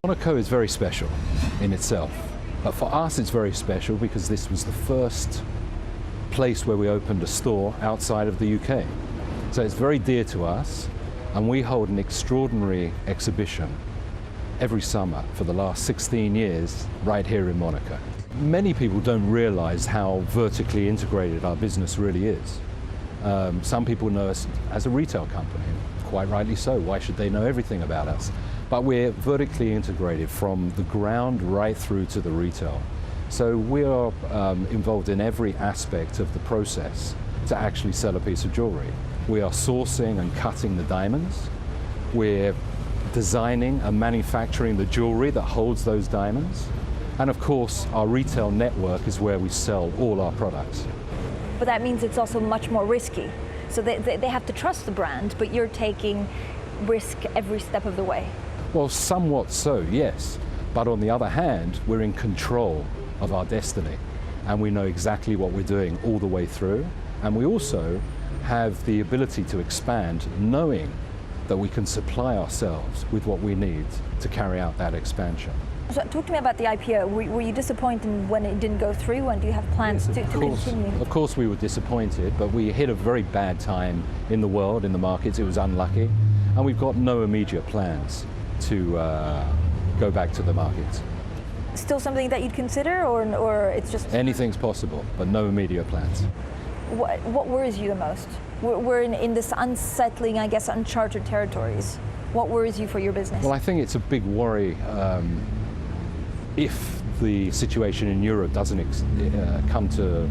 Monaco is very special in itself, but for us it's very special because this was the first place where we opened a store outside of the UK. So it's very dear to us, and we hold an extraordinary exhibition every summer for the last 16 years right here in Monaco. Many people don't realize how vertically integrated our business really is. Some people know us as a retail company, quite rightly so. Why should they know everything about us? But we're vertically integrated from the ground right through to the retail. So we are involved in every aspect of the process to actually sell a piece of jewelry. We are sourcing and cutting the diamonds. We're designing and manufacturing the jewelry that holds those diamonds. And of course, our retail network is where we sell all our products. But that means it's also much more risky. So they have to trust the brand, but you're taking risk every step of the way. Well, somewhat so, yes. But on the other hand, we're in control of our destiny. And we know exactly what we're doing all the way through. And we also have the ability to expand, knowing that we can supply ourselves with what we need to carry out that expansion. So talk to me about the IPO. Were you disappointed when it didn't go through, and do you have plans to continue? Of course we were disappointed, but we hit a very bad time in the world, in the markets. It was unlucky, and we've got no immediate plans to go back to the markets. Still something that you'd consider, or it's just... Anything's possible, but no immediate plans. What worries you the most? We're in this unsettling, I guess, uncharted territories. What worries you for your business? Well, I think it's a big worry if the situation in Europe doesn't come to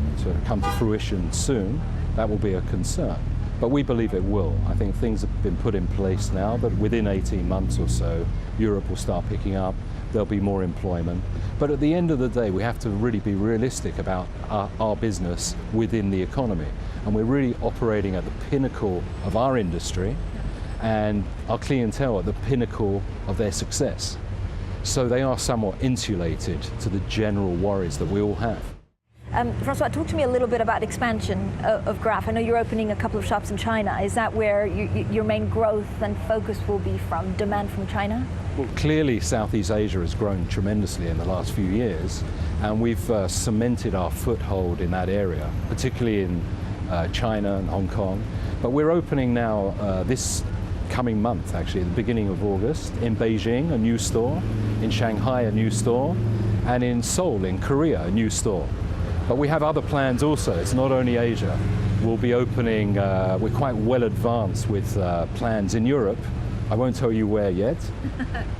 fruition soon. That will be a concern. But we believe it will. I think things have been put in place now that within 18 months or so, Europe will start picking up. There'll be more employment. But at the end of the day, we have to really be realistic about our business within the economy. And we're really operating at the pinnacle of our industry and our clientele at the pinnacle of their success. So they are somewhat insulated to the general worries that we all have. Francois, talk to me a little bit about expansion of Graff. I know you're opening a couple of shops in China. Is that where your main growth and focus will be from, demand from China? Well, clearly Southeast Asia has grown tremendously in the last few years, and we've cemented our foothold in that area, particularly in China and Hong Kong. But we're opening now this coming month, actually, at the beginning of August, in Beijing, a new store, in Shanghai, a new store, and in Seoul, in Korea, a new store. But we have other plans also. It's not only Asia. We'll be opening, we're quite well advanced with plans in Europe. I won't tell you where yet,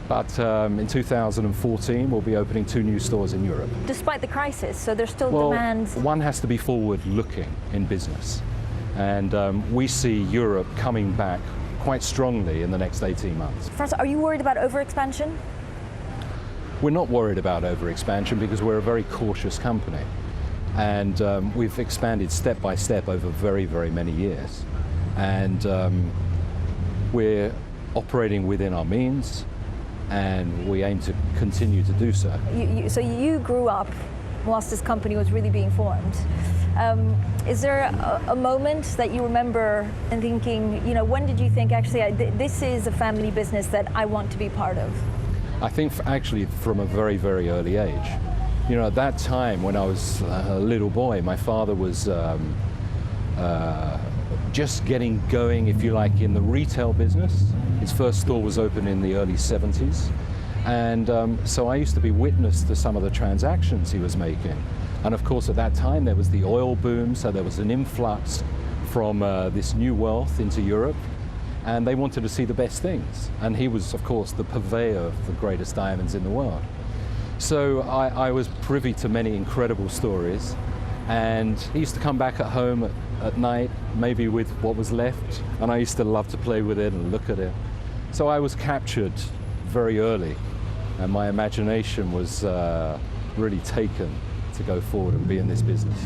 but in 2014 we'll be opening 2 new stores in Europe. Despite the crisis, so there's still demand? One has to be forward-looking in business, and we see Europe coming back quite strongly in the next 18 months. Francois, are you worried about overexpansion? We're not worried about overexpansion because we're a very cautious company, and we've expanded step by step over very, very many years, and we're operating within our means, and we aim to continue to do so. So you grew up whilst this company was really being formed. Is there a moment that you remember and thinking, you know, when did you think, actually, this is a family business that I want to be part of? I think actually from a very, very early age. You know, at that time when I was a little boy, my father was just getting going, if you like, in the retail business. His first store was opened in the early 70s. And so I used to be witness to some of the transactions he was making. And of course, at that time, there was the oil boom, so there was an influx from this new wealth into Europe, and they wanted to see the best things. And he was, of course, the purveyor of the greatest diamonds in the world. So I was privy to many incredible stories, and he used to come back at home at night, maybe with what was left, and I used to love to play with it and look at it. So I was captured very early, and my imagination was really taken to go forward and be in this business.